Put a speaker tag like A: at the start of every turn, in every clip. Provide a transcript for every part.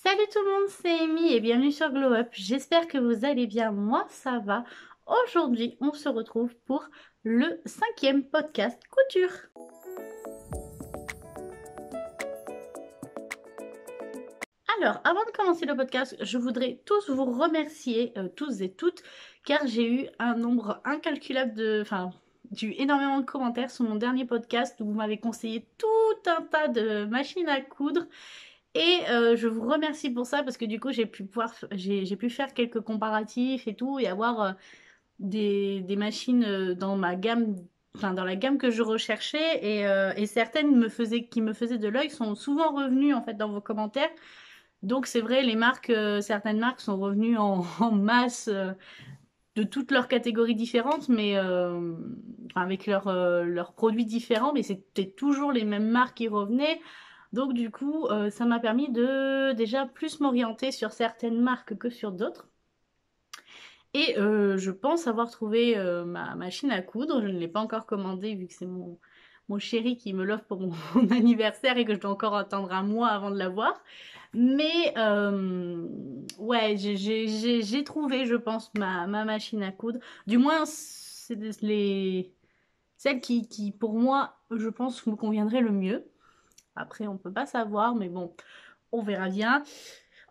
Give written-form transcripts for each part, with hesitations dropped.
A: Salut tout le monde, c'est Amy et bienvenue sur Glow Up. J'espère que vous allez bien, moi ça va. Aujourd'hui, on se retrouve pour le 5e podcast couture. Alors, avant de commencer le podcast, je voudrais tous vous remercier, tous et toutes, car j'ai eu un nombre incalculable de... Enfin, j'ai eu énormément de commentaires sur mon dernier podcast où vous m'avez conseillé tout un tas de machines à coudre. Et je vous remercie pour ça parce que du coup j'ai pu faire quelques comparatifs et tout et avoir des machines dans ma gamme, enfin dans la gamme que je recherchais et certaines qui me faisaient de l'œil sont souvent revenues en fait dans vos commentaires. Donc c'est vrai, les marques, certaines marques sont revenues en masse de toutes leurs catégories différentes, mais enfin, avec leurs produits différents, mais c'était toujours les mêmes marques qui revenaient. Donc du coup, ça m'a permis de déjà plus m'orienter sur certaines marques que sur d'autres. Et je pense avoir trouvé ma machine à coudre. Je ne l'ai pas encore commandée vu que c'est mon chéri qui me l'offre pour mon anniversaire et que je dois encore attendre un mois avant de l'avoir. Mais ouais, j'ai trouvé, je pense, ma machine à coudre. Du moins, c'est celle qui, pour moi, je pense, me conviendrait le mieux. Après, on peut pas savoir, mais bon, on verra bien.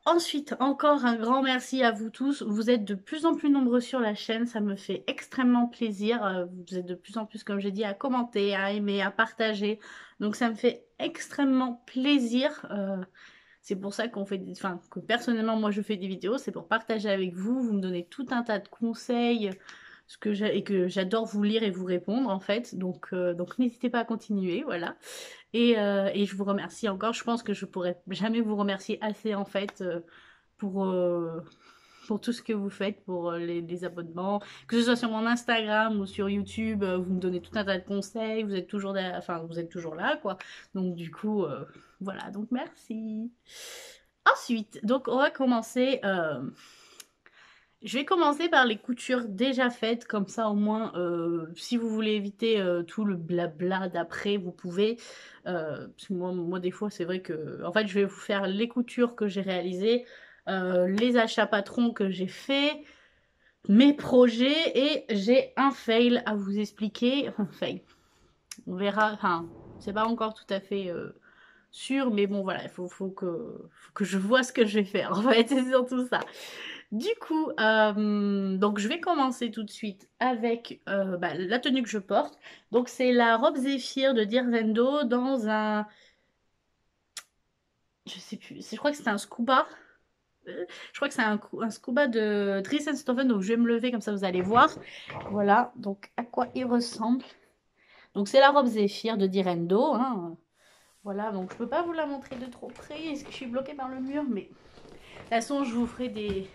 A: Ensuite, encore un grand merci à vous tous. Vous êtes de plus en plus nombreux sur la chaîne, ça me fait extrêmement plaisir. Vous êtes de plus en plus, comme j'ai dit, à commenter, à aimer, à partager. Donc ça me fait extrêmement plaisir. C'est pour ça enfin, que personnellement, moi, je fais des vidéos. C'est pour partager avec vous. Vous me donnez tout un tas de conseils, et que j'adore vous lire et vous répondre, en fait. Donc n'hésitez pas à continuer, voilà. Et je vous remercie encore. Je pense que je pourrais jamais vous remercier assez, en fait, pour, euh, pour tout ce que vous faites, pour les abonnements. Que ce soit sur mon Instagram ou sur YouTube, vous me donnez tout un tas de conseils. Vous êtes toujours là, enfin, vous êtes toujours là, quoi. Donc, du coup, voilà. Donc, merci. Ensuite, donc, on va commencer. Je vais commencer par les coutures déjà faites, comme ça au moins, si vous voulez éviter tout le blabla d'après, vous pouvez. Parce que moi, des fois, c'est vrai que... En fait, je vais vous faire les coutures que j'ai réalisées, les achats patrons que j'ai faits, mes projets, et j'ai un fail à vous expliquer. Enfin, fail. On verra, enfin, c'est pas encore tout à fait sûr, mais bon, voilà, faut que je vois ce que je vais faire. En fait, c'est surtout ça. Du coup, donc je vais commencer tout de suite avec la tenue que je porte. Donc c'est la robe Zéphyr de Dirzendo dans un... Je sais plus, je crois que c'était un scuba. Je crois que c'est un scuba de Dries Stoffen, donc je vais me lever comme ça vous allez voir. Voilà, donc à quoi il ressemble. Donc c'est la robe Zéphyr de Direndo, hein. Voilà, donc je peux pas vous la montrer de trop près, est-ce que je suis bloquée par le mur, mais de toute façon je vous ferai des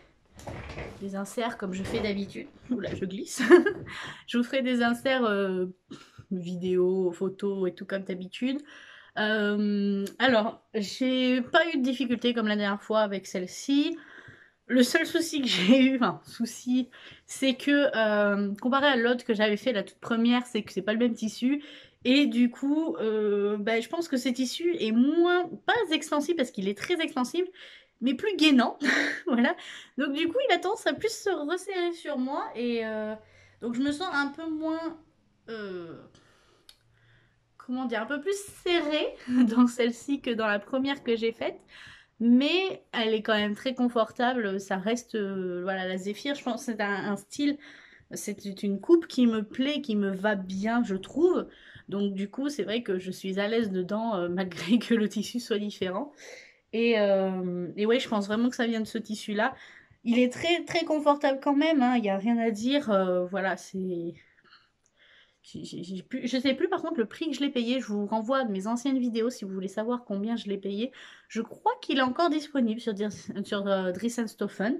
A: inserts comme je fais d'habitude. Oula, je glisse. Je vous ferai des inserts vidéo, photos et tout comme d'habitude. Alors, j'ai pas eu de difficulté comme la dernière fois avec celle-ci. Le seul souci que j'ai eu, enfin souci, c'est que comparé à l'autre que j'avais fait la toute première, c'est que c'est pas le même tissu. Et du coup, je pense que ce tissu est pas extensible parce qu'il est très extensible, mais plus gainant. Voilà. Donc du coup, il a tendance à plus se resserrer sur moi et donc je me sens un peu moins, euh, comment dire, un peu plus serrée dans celle-ci que dans la première que j'ai faite. Mais elle est quand même très confortable, ça reste, voilà, la Zéphyr, je pense que c'est un style, c'est une coupe qui me plaît, qui me va bien, je trouve. Donc du coup, c'est vrai que je suis à l'aise dedans, malgré que le tissu soit différent. Et ouais, je pense vraiment que ça vient de ce tissu-là. Il est très très confortable quand même, hein, il n'y a rien à dire, voilà, c'est... Je sais plus par contre le prix que je l'ai payé, je vous renvoie à mes anciennes vidéos si vous voulez savoir combien je l'ai payé. Je crois qu'il est encore disponible sur Dries Stoffen.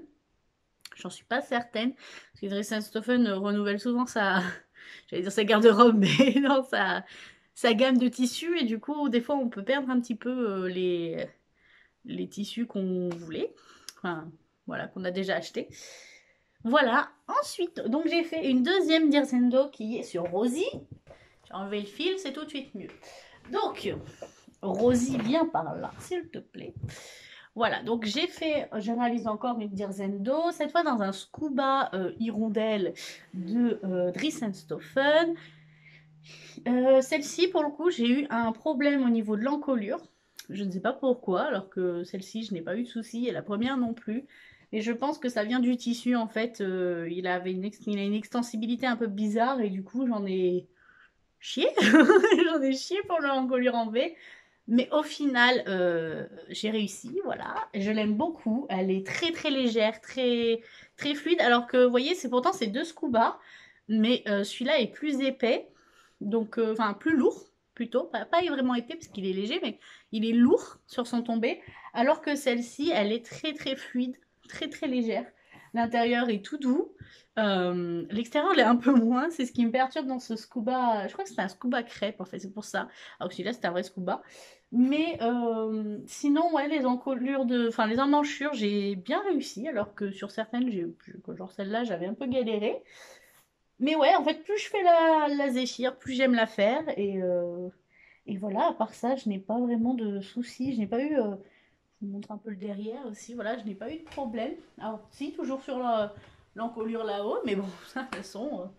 A: J'en suis pas certaine, parce que Dries Stoffen renouvelle souvent j'allais dire sa garde-robe, mais non, sa gamme de tissus, et du coup, des fois, on peut perdre un petit peu les tissus qu'on voulait, enfin, voilà, qu'on a déjà acheté. Voilà, ensuite, donc j'ai fait une deuxième Dirzendo qui est sur Rosie. J'ai enlevé le fil, c'est tout de suite mieux. Donc, Rosie, viens par là, s'il te plaît. Voilà, donc j'ai réalisé encore une Dirzen d'eau, cette fois dans un scuba hirondelle de Dries Stoffen. Celle-ci, pour le coup, j'ai eu un problème au niveau de l'encolure. Je ne sais pas pourquoi, alors que celle-ci, je n'ai pas eu de souci, et la première non plus. Et je pense que ça vient du tissu, en fait. Il a une extensibilité un peu bizarre, et du coup, j'en ai chié. J'en ai chié pour l'encolure en V. Mais au final, j'ai réussi, voilà. Je l'aime beaucoup. Elle est très très légère, très très fluide. Alors que, vous voyez, c'est deux scuba, mais celui-là est plus épais, donc enfin plus lourd plutôt. Pas vraiment épais parce qu'il est léger, mais il est lourd sur son tombé. Alors que celle-ci, elle est très très fluide, très très légère. L'intérieur est tout doux. L'extérieur l'est un peu moins. C'est ce qui me perturbe dans ce scuba. Je crois que c'est un scuba crêpe en fait, c'est pour ça. Alors que celui-là, c'est un vrai scuba. Mais sinon, ouais, les encolures enfin les emmanchures, j'ai bien réussi, alors que sur certaines, genre celle-là, j'avais un peu galéré. Mais ouais, en fait, plus je fais la zéphyr, plus j'aime la faire. Et voilà, à part ça, je n'ai pas vraiment de soucis. Je n'ai pas eu. Je vous montre un peu le derrière aussi. Voilà, je n'ai pas eu de problème. Alors, si, toujours sur l'encolure là-haut, mais bon, ça, de toute façon,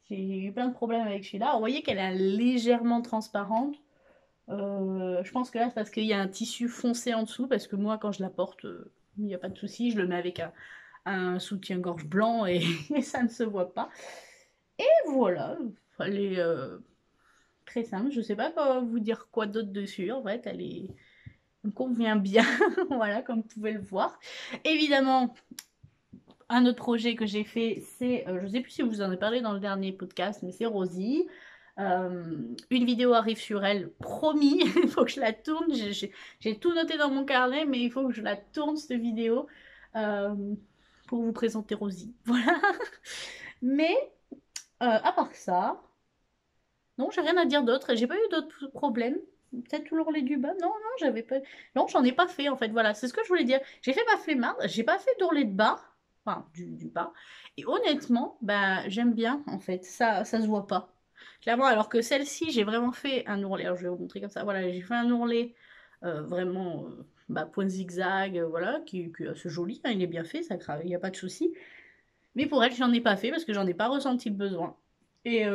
A: j'ai eu plein de problèmes avec celui-là. Alors, vous voyez qu'elle est légèrement transparente. Je pense que là, c'est parce qu'il y a un tissu foncé en dessous, parce que moi, quand je la porte, il n'y a pas de souci. Je le mets avec un soutien-gorge blanc et, et ça ne se voit pas. Et voilà, elle est très simple. Je sais pas quoi vous dire quoi d'autre dessus. En fait, elle me convient bien. Voilà, comme vous pouvez le voir. Évidemment, un autre projet que j'ai fait, c'est, je ne sais plus si vous en avez parlé dans le dernier podcast, mais c'est Rosie. Une vidéo arrive sur elle, promis, il faut que je la tourne. J'ai tout noté dans mon carnet, mais il faut que je la tourne, cette vidéo, euh, pour vous présenter Rosie. Voilà. Mais, à part ça, non, j'ai rien à dire d'autre. J'ai pas eu d'autres problèmes. Peut-être l'ourlet du bas. Non, non, j'avais pas. Non, j'en ai pas fait en fait. Voilà, c'est ce que je voulais dire. J'ai fait ma flemmarde, j'ai pas fait d'ourlet de bas. Enfin, du bas. Et honnêtement, bah, j'aime bien en fait. Ça se voit pas. Clairement, alors que celle-ci, j'ai vraiment fait un ourlet. Alors, je vais vous montrer comme ça. Voilà, j'ai fait un ourlet vraiment bah, point zigzag, voilà, qui est assez joli, hein, il est bien fait, ça crave, il n'y a pas de souci. Mais pour elle, j'en ai pas fait parce que j'en ai pas ressenti le besoin. Et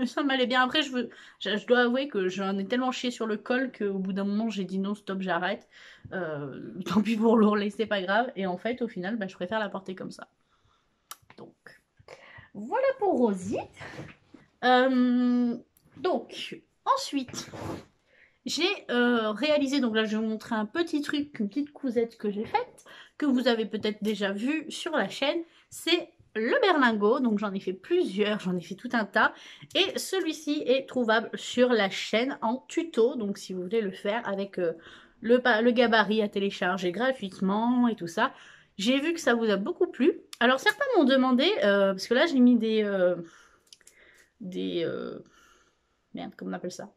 A: ça m'allait bien. Après, je dois avouer que j'en ai tellement chié sur le col qu'au bout d'un moment, j'ai dit non, stop, j'arrête. Tant pis pour l'ourlet, c'est pas grave. Et en fait, au final, bah, je préfère la porter comme ça. Donc, voilà pour Rosie. Euh, donc, ensuite, j'ai réalisé, donc là, je vais vous montrer un petit truc, une petite cousette que j'ai faite, que vous avez peut-être déjà vu sur la chaîne. C'est le berlingot, donc j'en ai fait plusieurs, j'en ai fait tout un tas. Et celui-ci est trouvable sur la chaîne en tuto, donc si vous voulez le faire avec le gabarit à télécharger gratuitement et tout ça. J'ai vu que ça vous a beaucoup plu. Alors certains m'ont demandé, parce que là j'ai mis des merde, comment on appelle ça?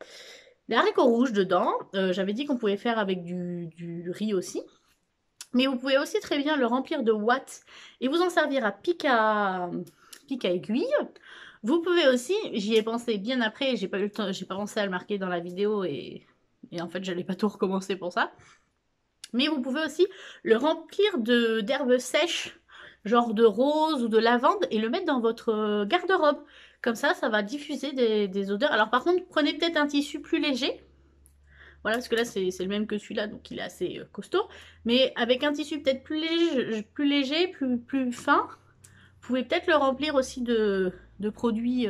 A: Des haricots rouges dedans. J'avais dit qu'on pouvait faire avec du riz aussi. Mais vous pouvez aussi très bien le remplir de watts et vous en servir à pique à aiguille. Vous pouvez aussi, j'y ai pensé bien après, j'ai pas eu le temps, j'ai pas pensé à le marquer dans la vidéo et en fait j'allais pas tout recommencer pour ça. Mais vous pouvez aussi le remplir d'herbes sèches, genre de rose ou de lavande, et le mettre dans votre garde-robe. Comme ça va diffuser des odeurs. Alors par contre, prenez peut-être un tissu plus léger. Voilà, parce que là, c'est le même que celui-là, donc il est assez costaud. Mais avec un tissu peut-être plus léger, plus fin, vous pouvez peut-être le remplir aussi de produits,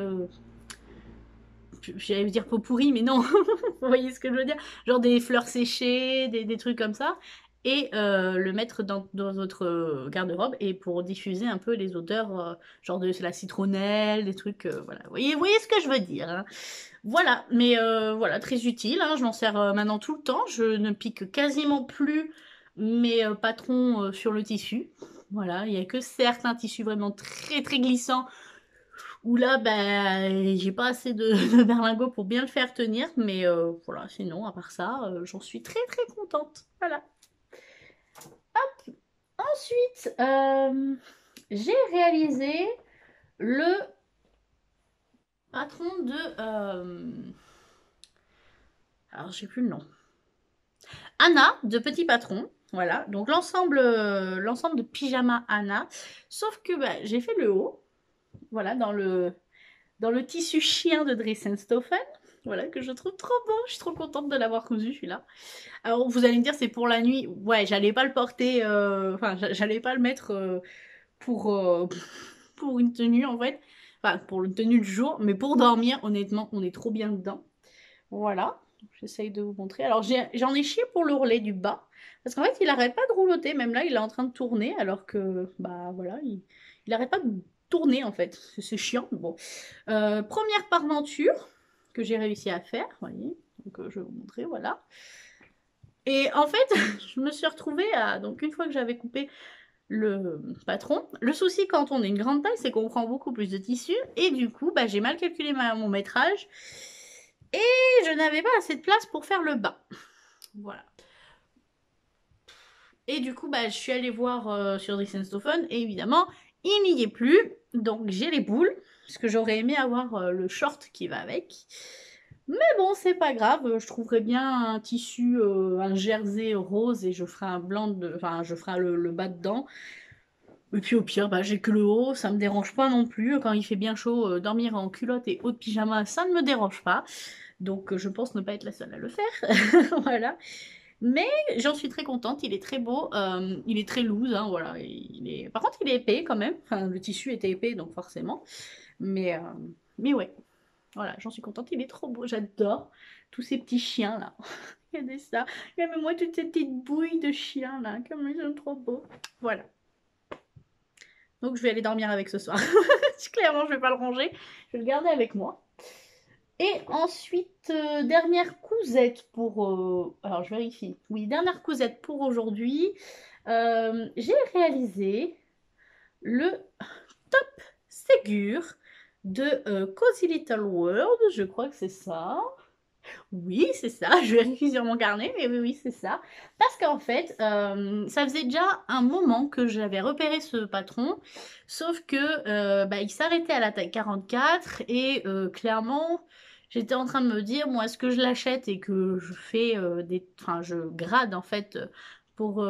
A: j'allais dire pot pourri, mais non, vous voyez ce que je veux dire? Genre des fleurs séchées, des trucs comme ça. Et le mettre dans votre garde-robe et pour diffuser un peu les odeurs, genre de la citronnelle, des trucs, voilà. Vous voyez ce que je veux dire, hein. Voilà, mais voilà, très utile, hein, je m'en sers maintenant tout le temps. Je ne pique quasiment plus mes patrons sur le tissu. Voilà, il n'y a que certains tissus vraiment très très glissants où là, ben, j'ai pas assez de berlingot pour bien le faire tenir. Mais voilà, sinon, à part ça, j'en suis très très contente. Voilà. Ensuite, j'ai réalisé le patron de... alors, j'ai plus le nom. Anna, de Petit Patron. Voilà, donc l'ensemble de pyjama Anna. Sauf que bah, j'ai fait le haut, voilà, dans le tissu chien de Dressenstoffen. Voilà, que je trouve trop beau. Je suis trop contente de l'avoir cousu, celui-là. Alors, vous allez me dire, c'est pour la nuit. Ouais, j'allais pas le porter, enfin, j'allais pas le mettre pour, pour une tenue, en fait. Enfin, pour une tenue du jour. Mais pour dormir, honnêtement, on est trop bien dedans. Voilà. J'essaye de vous montrer. Alors, j'en ai chié pour l'ourlet du bas. Parce qu'en fait, il arrête pas de rouloter. Même là, il est en train de tourner. Alors que, bah voilà, il arrête pas de tourner, en fait. C'est chiant. Bon. Première parmenture que j'ai réussi à faire. Vous voyez. Donc, je vais vous montrer. Voilà. Et en fait, je me suis retrouvée à... Donc, une fois que j'avais coupé le patron, le souci quand on est une grande taille, c'est qu'on prend beaucoup plus de tissu. Et du coup, bah, j'ai mal calculé mon métrage. Et je n'avais pas assez de place pour faire le bas. Voilà. Et du coup, bah, je suis allée voir sur Dressenstoffen. Et évidemment, il n'y est plus. Donc, j'ai les boules. Parce que j'aurais aimé avoir le short qui va avec. Mais bon, c'est pas grave, je trouverai bien un tissu, un jersey rose et je ferai un blanc de... Enfin, je ferai le bas dedans. Et puis au pire, bah, j'ai que le haut, ça me dérange pas non plus. Quand il fait bien chaud, dormir en culotte et haut de pyjama, ça ne me dérange pas. Donc je pense ne pas être la seule à le faire. Voilà. Mais j'en suis très contente, il est très beau, il est très loose, hein, voilà. Par contre, il est épais quand même. Enfin, le tissu était épais, donc forcément. Mais, euh, mais ouais. Voilà, j'en suis contente, il est trop beau, j'adore tous ces petits chiens là. Regardez ça, même moi toutes ces petites bouilles de chiens là, comme ils sont trop beaux. Voilà, donc je vais aller dormir avec ce soir. Clairement, je vais pas le ranger, je vais le garder avec moi. Et ensuite, dernière cousette pour... alors, je vérifie. Oui, dernière cousette pour aujourd'hui. J'ai réalisé le top Ségur de Cozy Little World. Je crois que c'est ça. Oui, c'est ça, je vérifie sur mon carnet, mais oui, oui, c'est ça. Parce qu'en fait, ça faisait déjà un moment que j'avais repéré ce patron, sauf que bah, il s'arrêtait à la taille 44 et clairement, j'étais en train de me dire, moi, est-ce que je l'achète et que je fais enfin, je grade en fait pour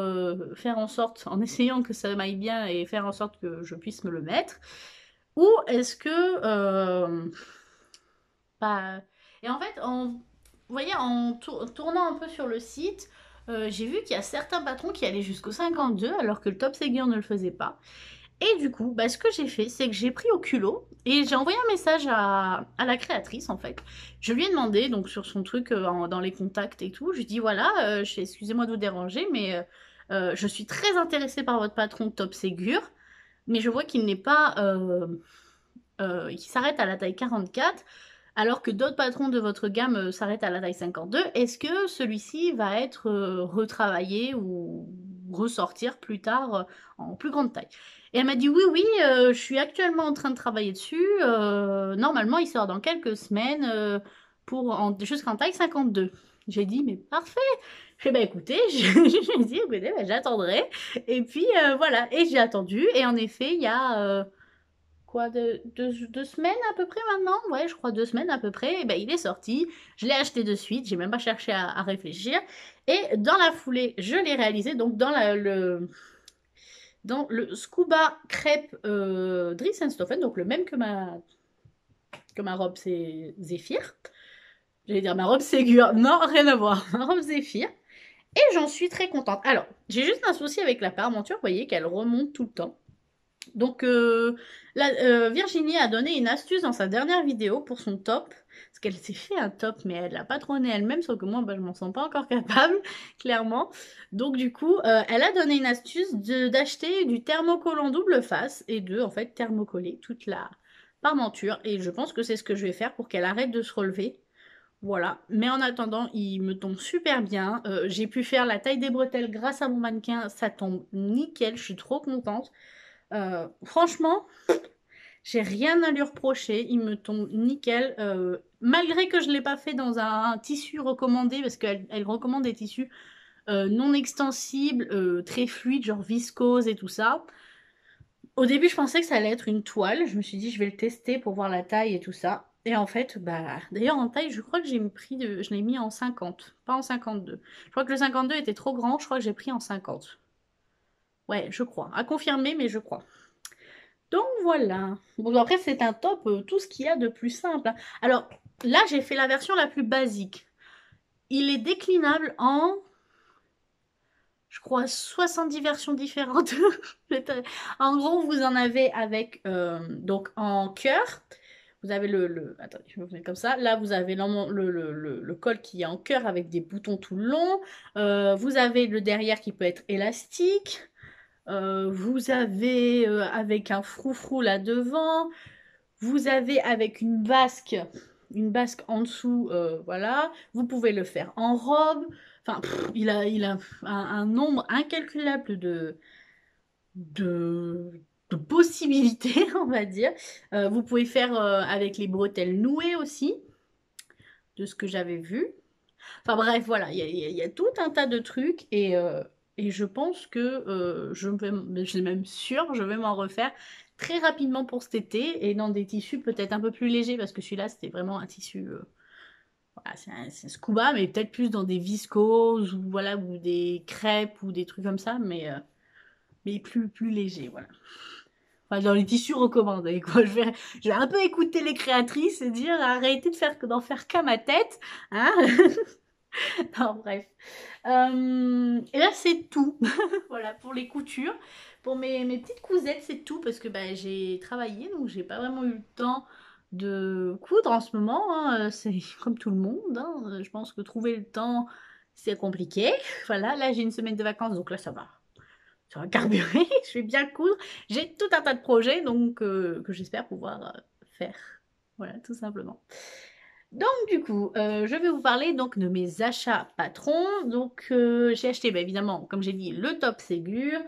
A: faire en sorte, en essayant que ça m'aille bien et faire en sorte que je puisse me le mettre, ou est-ce que bah, et en fait, vous voyez, en tournant un peu sur le site, j'ai vu qu'il y a certains patrons qui allaient jusqu'au 52, alors que le Top Ségur ne le faisait pas. Et du coup, bah, ce que j'ai fait, c'est que j'ai pris au culot et j'ai envoyé un message à la créatrice, en fait. Je lui ai demandé, donc sur son truc, dans les contacts et tout, je lui ai dit, voilà, excusez-moi de vous déranger, mais je suis très intéressée par votre patron Top Ségur, mais je vois qu'il n'est pas... qu'il s'arrête à la taille 44, alors que d'autres patrons de votre gamme s'arrêtent à la taille 52, est-ce que celui-ci va être retravaillé ou ressortir plus tard en plus grande taille? Et elle m'a dit oui, oui, je suis actuellement en train de travailler dessus. Normalement, il sort dans quelques semaines jusqu'en taille 52. J'ai dit, mais parfait. Je fais, bah écoutez, j'ai dit, écoutez, bah, j'attendrai. Et puis voilà, et j'ai attendu. Et en effet, il y a quoi, deux semaines à peu près maintenant? Ouais, je crois 2 semaines à peu près. Et ben, il est sorti. Je l'ai acheté de suite. J'ai même pas cherché à réfléchir. Et dans la foulée, je l'ai réalisé. Donc, dans le Scuba Crêpe Dressenstoffen, donc le même que ma robe, c'est Zéphyr. J'allais dire ma robe Ségur. Non, rien à voir. Ma robe Zéphyr. Et j'en suis très contente. Alors, j'ai juste un souci avec la parmenture. Vous voyez qu'elle remonte tout le temps. Donc, Virginie a donné une astuce dans sa dernière vidéo pour son top. Parce qu'elle s'est fait un top, mais elle l'a patronné elle-même, sauf que moi, bah, je m'en sens pas encore capable, clairement. Donc, du coup, elle a donné une astuce d'acheter du thermocollant double face et de, en fait, thermocoller toute la parmenture. Et je pense que c'est ce que je vais faire pour qu'elle arrête de se relever. Voilà, mais en attendant, il me tombe super bien. J'ai pu faire la taille des bretelles grâce à mon mannequin, ça tombe nickel, je suis trop contente. Franchement, j'ai rien à lui reprocher, il me tombe nickel. Malgré que je ne l'ai pas fait dans un tissu recommandé, parce qu'elle recommande des tissus non extensibles, très fluides, genre viscose et tout ça. Au début, je pensais que ça allait être une toile. Je me suis dit, je vais le tester pour voir la taille et tout ça. Et en fait, bah, d'ailleurs en taille, je crois que je l'ai mis en 50, pas en 52. Je crois que le 52 était trop grand, je crois que j'ai pris en 50. Ouais, je crois. À confirmer, mais je crois. Donc voilà. Bon, après, c'est un top, tout ce qu'il y a de plus simple, hein. Alors, là, j'ai fait la version la plus basique. Il est déclinable en, je crois, 70 versions différentes. En gros, vous en avez avec, donc en cœur. Vous avez attendez, je me mets comme ça. Là, vous avez le col qui est en cœur avec des boutons tout le long. Vous avez le derrière qui peut être élastique. Vous avez avec un froufrou là devant. Vous avez avec une basque en dessous, voilà. Vous pouvez le faire en robe. Enfin, il a un nombre incalculable de, de possibilités, on va dire. Vous pouvez faire avec les bretelles nouées aussi, de ce que j'avais vu. Enfin bref, voilà, il y a tout un tas de trucs et je pense que je suis même sûre, je vais m'en refaire très rapidement pour cet été et dans des tissus peut-être un peu plus légers parce que celui-là c'était vraiment un tissu, voilà, c'est un scuba mais peut-être plus dans des viscoses ou voilà ou des crêpes ou des trucs comme ça mais plus léger, voilà. Enfin, dans les tissus recommandés, quoi. Je vais un peu écouter les créatrices et dire arrêtez d'en faire qu'à ma tête, hein. Non, bref. Et là, c'est tout. Voilà, pour les coutures. Pour mes petites cousettes, c'est tout parce que bah, j'ai travaillé, donc j'ai pas vraiment eu le temps de coudre en ce moment, hein. C'est comme tout le monde, hein. Je pense que trouver le temps, c'est compliqué. Voilà, là, j'ai une semaine de vacances, donc là, ça va. Ça va carburer. Je vais bien coudre. J'ai tout un tas de projets, donc que j'espère pouvoir faire. Voilà, tout simplement. Donc du coup, je vais vous parler donc de mes achats patrons. Donc j'ai acheté bah, évidemment, comme j'ai dit, le top Ségur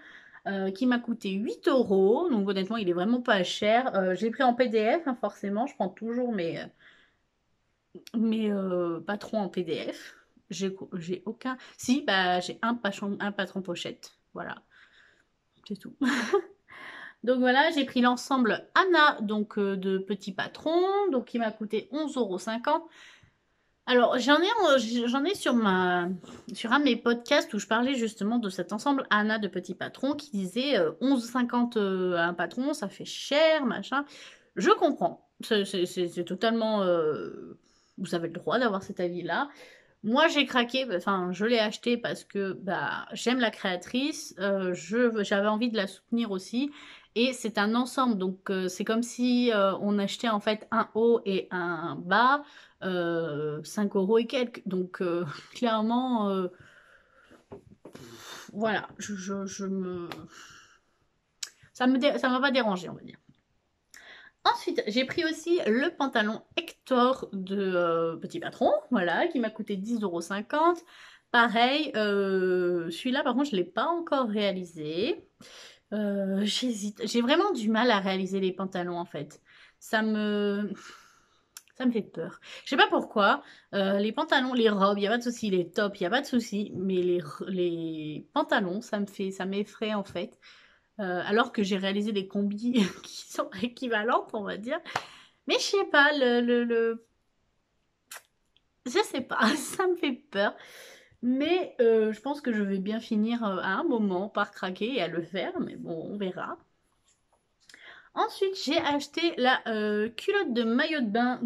A: qui m'a coûté 8 euros. Donc honnêtement, il est vraiment pas cher. J'ai pris en PDF, hein, forcément. Je prends toujours mes patrons en PDF. J'ai aucun. Si, bah j'ai un patron pochette. Voilà, c'est tout. Donc voilà, j'ai pris l'ensemble Anna, donc de petits patrons, donc qui m'a coûté 11,50 €. Alors, j'en ai sur un de mes podcasts où je parlais justement de cet ensemble Anna de petits patrons qui disait 11,50 un patron, ça fait cher, machin. Je comprends. C'est totalement. Vous avez le droit d'avoir cet avis-là. Moi, j'ai craqué, enfin, je l'ai acheté parce que bah, j'aime la créatrice, j'avais envie de la soutenir aussi. Et c'est un ensemble, donc c'est comme si on achetait en fait un haut et un bas, 5 euros et quelques. Donc clairement, voilà, ça m'a pas dérangé, on va dire. Ensuite, j'ai pris aussi le pantalon Hector de Petit Patron, voilà, qui m'a coûté 10,50 €. Pareil, celui-là, par contre, je ne l'ai pas encore réalisé. J'hésite. J'ai vraiment du mal à réaliser les pantalons, en fait. Ça me... Ça me fait peur. Je sais pas pourquoi. Les pantalons, les robes, il n'y a pas de souci. Les tops, il n'y a pas de souci. Mais les pantalons, ça m'effraie, en fait. Alors que j'ai réalisé des combis qui sont équivalentes, on va dire. Mais je sais pas, je sais pas, ça me fait peur. Mais je pense que je vais bien finir à un moment par craquer et à le faire. Mais bon, on verra. Ensuite, j'ai acheté la culotte de maillot de bain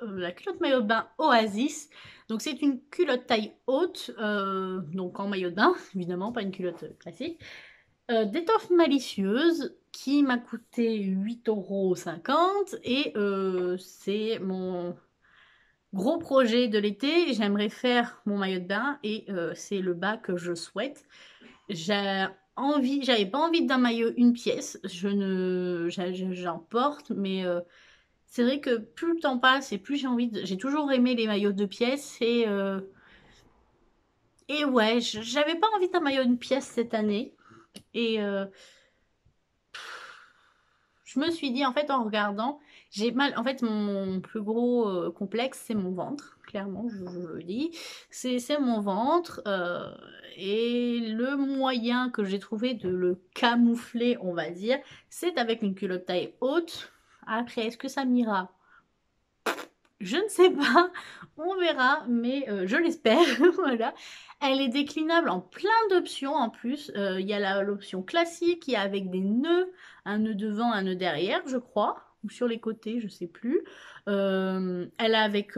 A: la culotte maillot de bain Oasis. Donc c'est une culotte taille haute, donc en maillot de bain, évidemment, pas une culotte classique. D'étoffe malicieuse qui m'a coûté 8,50 € et c'est mon gros projet de l'été. J'aimerais faire mon maillot de bain et c'est le bas que je souhaite. J'avais pas envie d'un maillot une pièce, j'en porte, mais c'est vrai que plus le temps passe et plus j'ai toujours aimé les maillots de pièces et ouais, j'avais pas envie d'un maillot une pièce cette année et je me suis dit, en fait, en regardant, j'ai mal. En fait, mon plus gros complexe, c'est mon ventre. Clairement, je le dis. C'est mon ventre. Et le moyen que j'ai trouvé de le camoufler, on va dire, c'est avec une culotte taille haute. Après, est-ce que ça m'ira? Je ne sais pas, on verra, mais je l'espère, voilà. Elle est déclinable en plein d'options en plus. Il y a l'option classique, il y a avec des nœuds, un nœud devant, un nœud derrière, je crois, ou sur les côtés, je sais plus. Elle a avec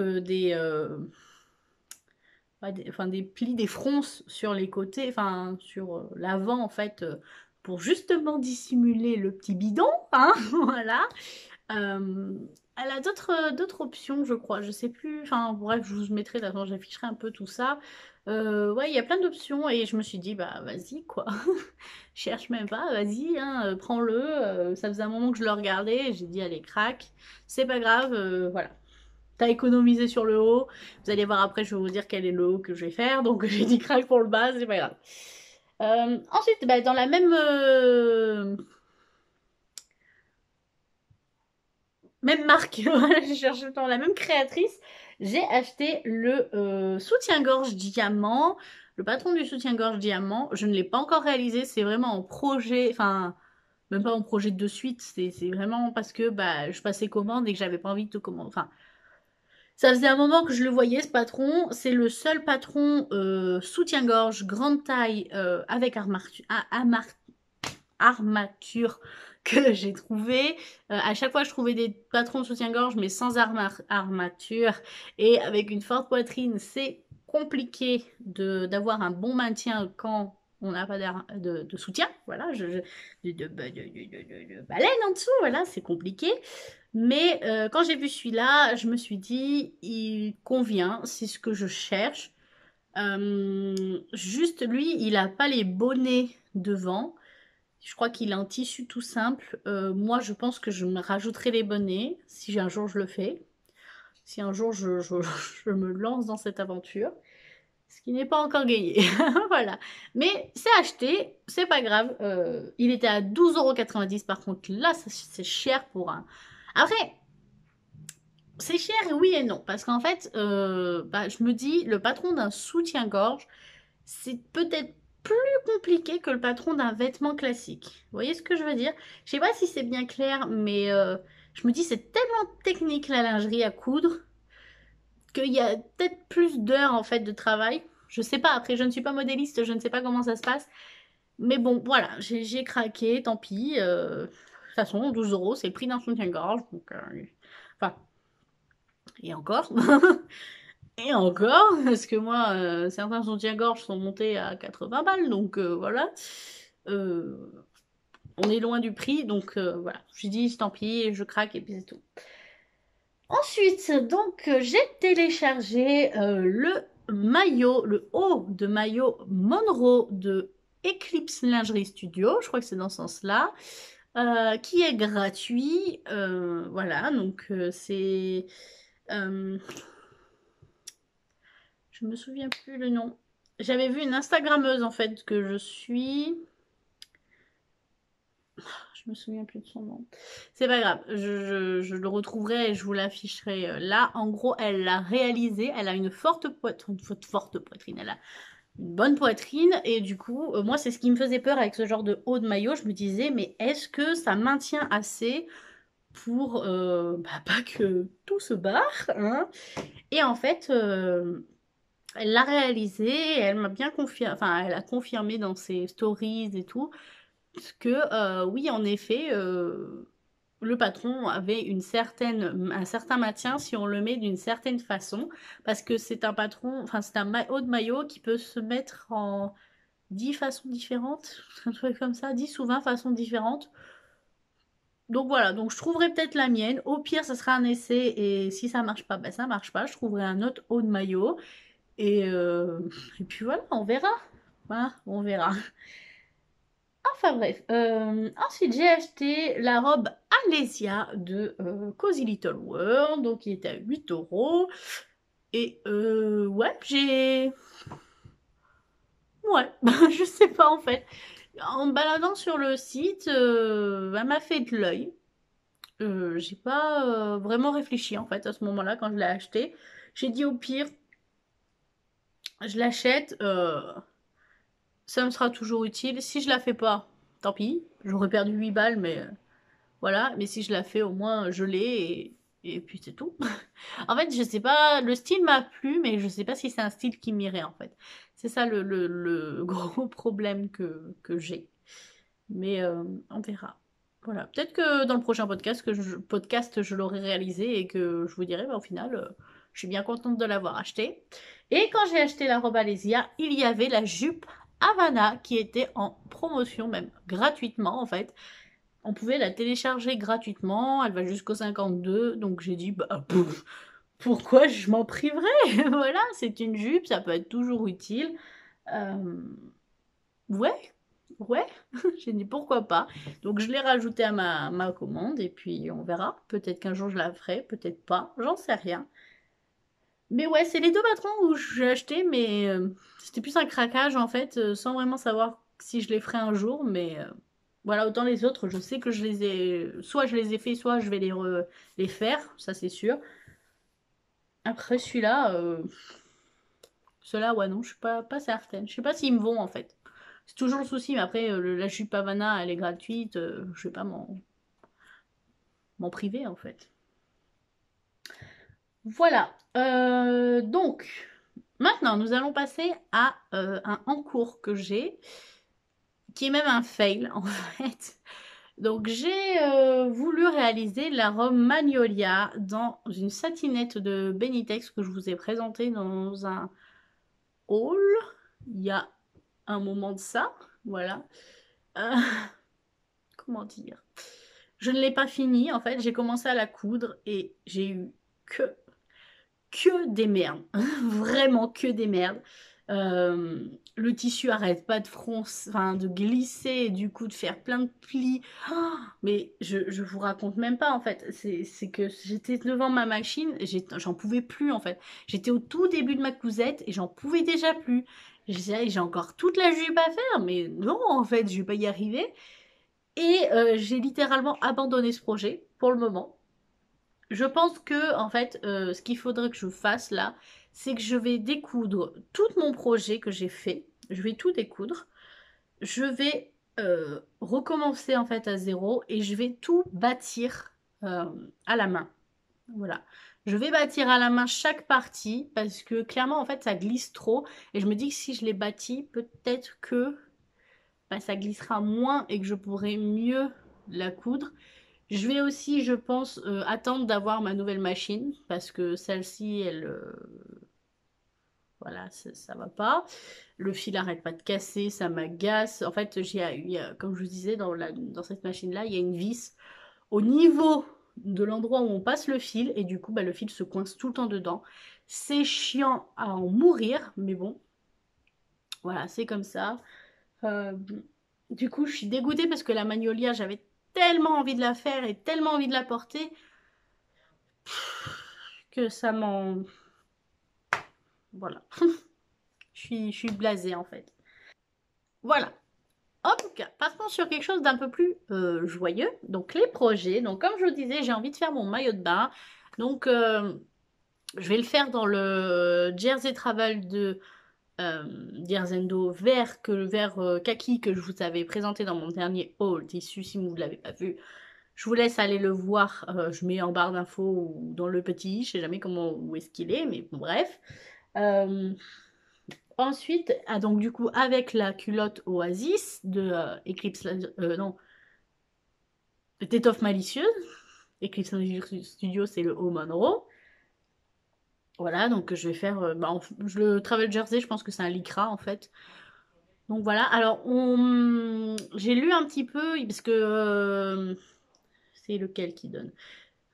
A: enfin, des plis, des fronces sur les côtés, enfin sur l'avant en fait, pour justement dissimuler le petit bidon, hein, voilà. Euh, Elle a d'autres options, je crois. Je sais plus. Enfin, bref, je vous mettrai là, j'afficherai un peu tout ça. Ouais, il y a plein d'options et je me suis dit, bah vas-y, quoi. Cherche même pas, vas-y, hein, prends-le. Ça faisait un moment que je le regardais. J'ai dit, allez, craque. C'est pas grave, voilà. T'as économisé sur le haut. Vous allez voir après, je vais vous dire quel est le haut que je vais faire. Donc j'ai dit craque pour le bas, c'est pas grave. Ensuite, bah, dans la même marque, voilà, j'ai cherché dans la même créatrice, j'ai acheté le soutien-gorge diamant, le patron du soutien-gorge diamant. Je ne l'ai pas encore réalisé, c'est vraiment en projet, enfin, même pas en projet de suite, c'est vraiment parce que bah, je passais commande et que j'avais pas envie de commander. Enfin, ça faisait un moment que je le voyais, ce patron. C'est le seul patron soutien-gorge, grande taille, avec armature que j'ai trouvé. À chaque fois, je trouvais des patrons de soutien-gorge, mais sans armature et avec une forte poitrine. C'est compliqué d'avoir un bon maintien quand on n'a pas de soutien. Voilà, de baleine en dessous, voilà, c'est compliqué. Mais quand j'ai vu celui-là, je me suis dit, il convient, c'est ce que je cherche. Juste lui, il a pas les bonnets devant. Je crois qu'il a un tissu tout simple. Moi, je pense que je me rajouterai les bonnets si un jour je le fais. Si un jour je me lance dans cette aventure. Ce qui n'est pas encore gagné. Voilà. Mais c'est acheté, c'est pas grave. Il était à 12,90 € par contre. Là, c'est cher pour un. Après, c'est cher, oui et non. Parce qu'en fait, bah, je me dis, le patron d'un soutien-gorge, c'est peut-être plus compliqué que le patron d'un vêtement classique. Vous voyez ce que je veux dire? Je sais pas si c'est bien clair, mais je me dis, c'est tellement technique la lingerie à coudre qu'il y a peut-être plus d'heures en fait de travail. Je sais pas, après je ne suis pas modéliste, je ne sais pas comment ça se passe. Mais bon, voilà, j'ai craqué, tant pis. De toute façon, 12 €, c'est le prix d'un soutien-gorge. Donc, enfin, et encore. Et encore, parce que moi, certains soutiens-gorge sont montés à 80 balles, donc voilà. Euh, on est loin du prix, donc voilà. Je dis tant pis, je craque et puis c'est tout. Ensuite, donc, j'ai téléchargé le maillot, le haut de maillot Monroe de Eclipse Lingerie Studio, je crois que c'est dans ce sens-là, qui est gratuit. Voilà, donc c'est. euh, Je me souviens plus le nom. J'avais vu une Instagrammeuse en fait que je suis. Je me souviens plus de son nom. C'est pas grave, je le retrouverai et je vous l'afficherai là. En gros, elle l'a réalisé. Elle a une forte poitrine, elle a une bonne poitrine et du coup, moi, c'est ce qui me faisait peur avec ce genre de haut de maillot. Je me disais, mais est-ce que ça maintient assez pour bah, pas que tout se barre, hein? Et en fait, elle l'a réalisé, et elle m'a bien confirmé, enfin, elle a confirmé dans ses stories et tout, que oui, en effet, le patron avait un certain maintien si on le met d'une certaine façon, parce que c'est un patron, enfin, c'est un haut de maillot qui peut se mettre en 10 façons différentes, un truc comme ça, 10 ou 20 façons différentes. Donc voilà, donc je trouverai peut-être la mienne. Au pire, ça sera un essai et si ça marche pas, ben ça marche pas. Je trouverai un autre haut de maillot. Et, euh, et puis voilà, on verra. Hein, on verra. Enfin bref. Ensuite, j'ai acheté la robe Alésia de Cozy Little World, donc qui était à 8 €. Et ouais, Ouais, je sais pas en fait. En me baladant sur le site, elle m'a fait de l'œil. J'ai pas vraiment réfléchi en fait à ce moment-là quand je l'ai acheté. J'ai dit au pire, je l'achète. Ça me sera toujours utile. Si je la fais pas, tant pis. J'aurais perdu 8 balles, mais voilà. Mais si je la fais, au moins, je l'ai. Et puis c'est tout. En fait, je sais pas, le style m'a plu, mais je sais pas si c'est un style qui m'irait en fait. C'est ça le gros problème que j'ai. Mais on verra. Voilà. Peut-être que dans le prochain podcast, je l'aurai réalisé et que je vous dirai, bah, au final, je suis bien contente de l'avoir acheté. Et quand j'ai acheté la robe Alésia, il y avait la jupe Havana qui était en promotion, même gratuitement en fait. On pouvait la télécharger gratuitement, elle va jusqu'au 52, donc j'ai dit, bah, pourquoi je m'en priverais? Voilà, c'est une jupe, ça peut être toujours utile. Euh, Ouais, ouais, j'ai dit pourquoi pas. Donc je l'ai rajouté à ma commande et puis on verra. Peut-être qu'un jour je la ferai, peut-être pas, j'en sais rien. Mais ouais, c'est les deux patrons où j'ai acheté, mais c'était plus un craquage en fait, sans vraiment savoir si je les ferai un jour. Mais voilà, autant les autres, je sais que je les ai, soit je les ai fait, soit je vais les faire, ça c'est sûr. Après celui-là, ceux-là, ouais, non, je suis pas certaine. Je sais pas s'ils me vont en fait. C'est toujours le souci, mais après, la jupe Havana, elle est gratuite, je vais pas m'en priver en fait. Voilà. Donc, maintenant, nous allons passer à un en cours que j'ai, qui est même un fail en fait. Donc, j'ai voulu réaliser la robe Magnolia dans une satinette de Benitex que je vous ai présentée dans un haul il y a un moment de ça. Voilà. Euh, comment dire? Je ne l'ai pas fini, en fait, j'ai commencé à la coudre et j'ai eu que, que des merdes. Vraiment que des merdes. Euh, le tissu arrête pas de froncer, enfin de glisser et du coup de faire plein de plis. Oh, mais je vous raconte même pas en fait. C'est que j'étais devant ma machine, j'en pouvais plus en fait. J'étais au tout début de ma cousette et j'en pouvais déjà plus. J'ai encore toute la jupe à faire, mais non en fait, je vais pas y arriver. Et j'ai littéralement abandonné ce projet pour le moment. Je pense que, en fait, ce qu'il faudrait que je fasse là, c'est que je vais découdre tout mon projet que j'ai fait. Je vais tout découdre. Je vais recommencer en fait à zéro et je vais tout bâtir à la main. Voilà. Je vais bâtir à la main chaque partie parce que clairement, en fait, ça glisse trop. Et je me dis que si je les bâtis, peut-être que bah, ça glissera moins et que je pourrai mieux la coudre. Je vais aussi, je pense, attendre d'avoir ma nouvelle machine parce que celle-ci, elle, voilà, ça va pas. Le fil arrête pas de casser, ça m'agace. En fait, comme je vous disais, dans cette machine-là, il y a une vis au niveau de l'endroit où on passe le fil et du coup, bah, le fil se coince tout le temps dedans. C'est chiant à en mourir, mais bon, voilà, c'est comme ça. Euh, du coup, je suis dégoûtée parce que la Magnolia, j'avais tellement envie de la faire et tellement envie de la porter que ça m'en... Voilà. Je suis blasée en fait. Voilà. En tout cas, partons sur quelque chose d'un peu plus joyeux. Donc les projets. Donc comme je vous disais, j'ai envie de faire mon maillot de bain. Donc je vais le faire dans le Jersey Travel de Dierzendo vert kaki que je vous avais présenté dans mon dernier haul tissu. Si vous ne l'avez pas vu, je vous laisse aller le voir. Je mets en barre d'infos ou dans le petit. Je sais jamais où est-ce qu'il est, mais bon, bref. Euh, Ensuite, donc du coup, avec la culotte Oasis de Eclipse, non, T'étoffe malicieuse. Eclipse Studio, c'est le haut Monroe. Voilà, donc je vais faire, le Travel Jersey, je pense que c'est un lycra en fait. Donc voilà, alors j'ai lu un petit peu, parce que c'est lequel qui donne?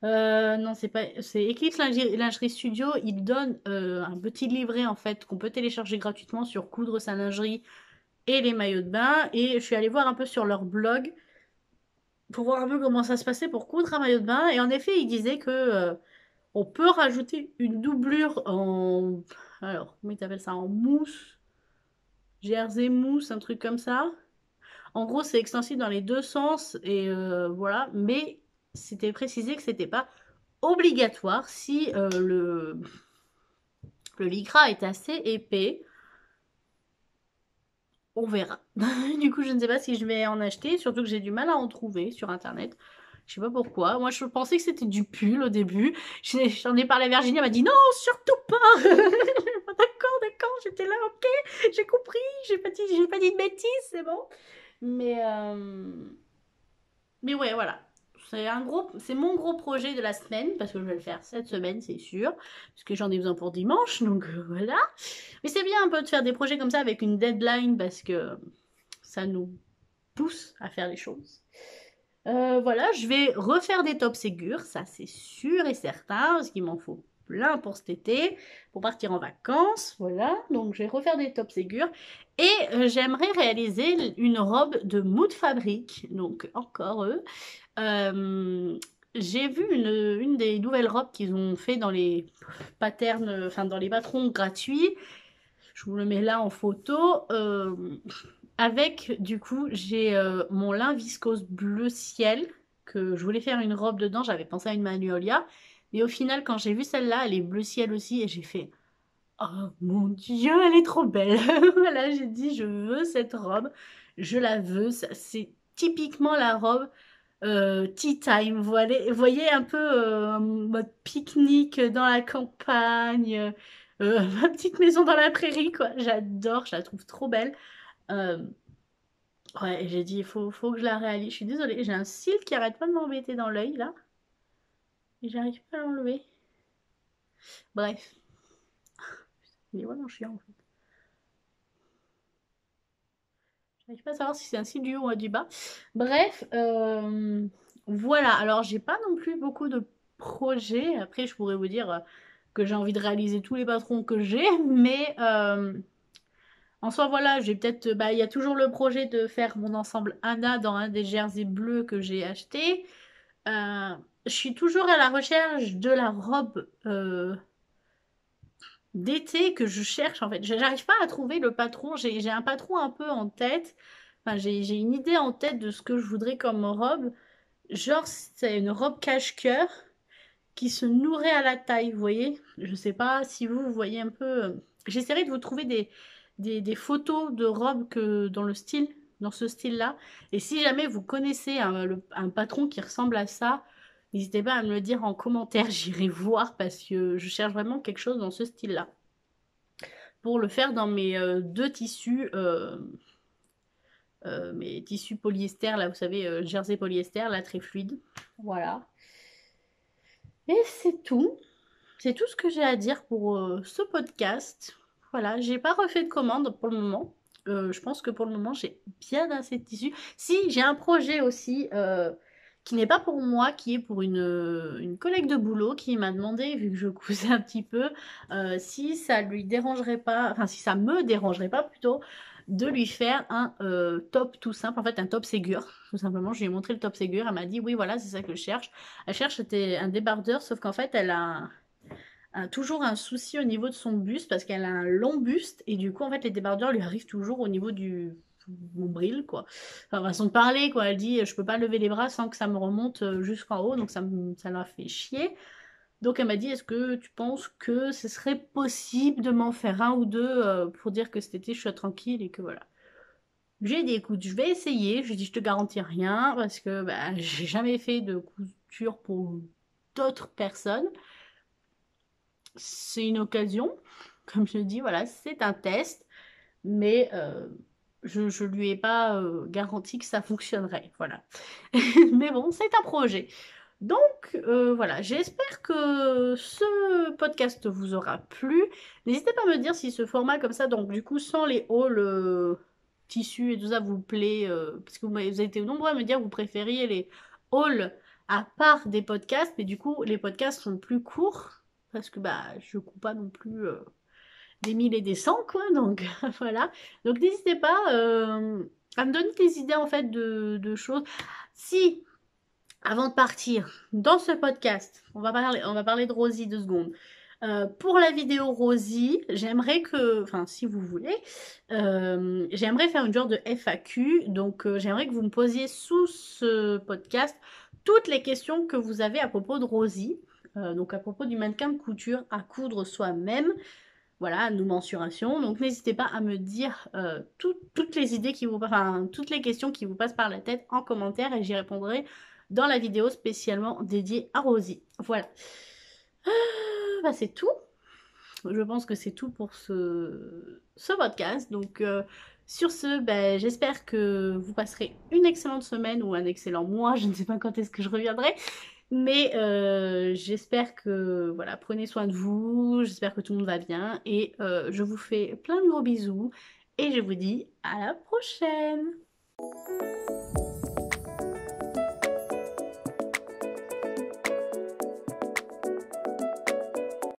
A: Non, c'est pas, c'est Eclipse Lingerie Studio. Il donne un petit livret en fait qu'on peut télécharger gratuitement sur coudre sa lingerie et les maillots de bain. Et je suis allée voir un peu sur leur blog pour voir un peu comment ça se passait pour coudre un maillot de bain. Et en effet, ils disaient que on peut rajouter une doublure en... Alors, comment ils appellent ça? En mousse, jersey mousse, un truc comme ça. En gros, c'est extensible dans les deux sens. Et voilà. Mais c'était précisé que c'était pas obligatoire si le lycra est assez épais. On verra. Du coup, je ne sais pas si je vais en acheter, surtout que j'ai du mal à en trouver sur internet. Je sais pas pourquoi. Moi, je pensais que c'était du pull au début. J'en ai parlé à Virginie, elle m'a dit non, surtout pas. D'accord, j'étais là, ok, j'ai compris, j'ai pas dit de bêtises, c'est bon. Mais, euh, mais ouais, voilà. C'est mon gros projet de la semaine, parce que je vais le faire cette semaine, c'est sûr, parce que j'en ai besoin pour dimanche, donc voilà. Mais c'est bien un peu de faire des projets comme ça avec une deadline, parce que ça nous pousse à faire les choses. Voilà, je vais refaire des top Ségur, ça c'est sûr et certain, parce qu'il m'en faut plein pour cet été, pour partir en vacances, voilà. Donc je vais refaire des top Ségur. Et j'aimerais réaliser une robe de Mood Fabric, donc encore eux. J'ai vu une des nouvelles robes qu'ils ont fait dans les patterns, enfin dans les patrons gratuits. Je vous le mets là en photo. Avec, du coup, j'ai mon lin viscose bleu ciel, que je voulais faire une robe dedans, j'avais pensé à une Magnolia. Mais au final, quand j'ai vu celle-là, elle est bleu ciel aussi, et j'ai fait, oh mon Dieu, elle est trop belle. Voilà, j'ai dit, je veux cette robe, je la veux. C'est typiquement la robe tea time. Vous voyez un peu mode pique-nique dans la campagne, ma petite maison dans la prairie, quoi. J'adore, je la trouve trop belle. Euh, Ouais, j'ai dit, faut que je la réalise. Je suis désolée, j'ai un cil qui arrête pas de m'embêter dans l'œil, là. Et j'arrive pas à l'enlever. Bref. Il est vraiment chiant, en fait. J'arrive pas à savoir si c'est un cil du haut ou du bas. Bref, voilà. Alors, j'ai pas non plus beaucoup de projets. Après, je pourrais vous dire que j'ai envie de réaliser tous les patrons que j'ai. Mais en soi, voilà, j'ai peut-être... Bah, il y a toujours le projet de faire mon ensemble Anna dans un des jerseys bleus que j'ai acheté. Euh, je suis toujours à la recherche de la robe d'été que je cherche en fait. J'arrive pas à trouver le patron. J'ai un patron un peu en tête. Enfin, j'ai une idée en tête de ce que je voudrais comme robe. Genre, c'est une robe cache-cœur qui se nourrit à la taille, vous voyez? Je sais pas si vous voyez un peu. J'essaierai de vous trouver des photos de robes dans le style, dans ce style-là. Et si jamais vous connaissez un patron qui ressemble à ça, n'hésitez pas à me le dire en commentaire. J'irai voir parce que je cherche vraiment quelque chose dans ce style-là. Pour le faire dans mes deux tissus, mes tissus polyester, là, vous savez, jersey polyester, là, très fluide. Voilà. Et c'est tout. C'est tout ce que j'ai à dire pour ce podcast. Voilà, j'ai pas refait de commande pour le moment. Je pense que pour le moment, j'ai bien assez de tissus. Si, j'ai un projet aussi qui n'est pas pour moi, qui est pour une collègue de boulot qui m'a demandé, vu que je cousais un petit peu, si ça lui dérangerait pas, enfin si ça me dérangerait pas plutôt, de lui faire un top tout simple, en fait un top Ségur, tout simplement. Je lui ai montré le top Ségur, elle m'a dit oui voilà c'est ça que je cherche. Elle cherche un débardeur, sauf qu'en fait elle a toujours un souci au niveau de son buste parce qu'elle a un long buste et du coup en fait les débardeurs lui arrivent toujours au niveau du nombril quoi. Enfin façon de parler quoi, elle dit je peux pas lever les bras sans que ça me remonte jusqu'en haut donc ça la fait chier. Donc elle m'a dit est-ce que tu penses que ce serait possible de m'en faire un ou deux pour dire que cet été je suis tranquille et que voilà. J'ai dit écoute je vais essayer, je dis je te garantis rien parce que bah, j'ai jamais fait de couture pour d'autres personnes. C'est une occasion, comme je dis, voilà, c'est un test, mais je lui ai pas garanti que ça fonctionnerait, voilà. Mais bon, c'est un projet. Donc voilà, j'espère que ce podcast vous aura plu. N'hésitez pas à me dire si ce format comme ça, donc du coup sans les hauls tissus et tout ça vous plaît, parce que vous avez été nombreux à me dire que vous préfériez les hauls à part des podcasts, mais du coup les podcasts sont plus courts parce que bah je coupe pas non plus des 1000 et des 100 quoi, donc voilà. Donc n'hésitez pas à me donner des idées en fait de choses. Si avant de partir dans ce podcast, on va parler de Rosie 2 secondes. Pour la vidéo Rosie, j'aimerais que, enfin si vous voulez, j'aimerais faire une genre de FAQ. Donc j'aimerais que vous me posiez sous ce podcast toutes les questions que vous avez à propos de Rosie. Donc à propos du mannequin de couture à coudre soi-même. Voilà, nos mensurations. Donc n'hésitez pas à me dire toutes les idées qui vous, enfin toutes les questions qui vous passent par la tête en commentaire et j'y répondrai dans la vidéo spécialement dédiée à Rosie. Voilà. Bah, c'est tout. Je pense que c'est tout pour ce podcast. Donc, sur ce, ben, j'espère que vous passerez une excellente semaine ou un excellent mois. Je ne sais pas quand est-ce que je reviendrai. Mais j'espère que, voilà, prenez soin de vous. J'espère que tout le monde va bien. Et je vous fais plein de gros bisous. Et je vous dis à la prochaine.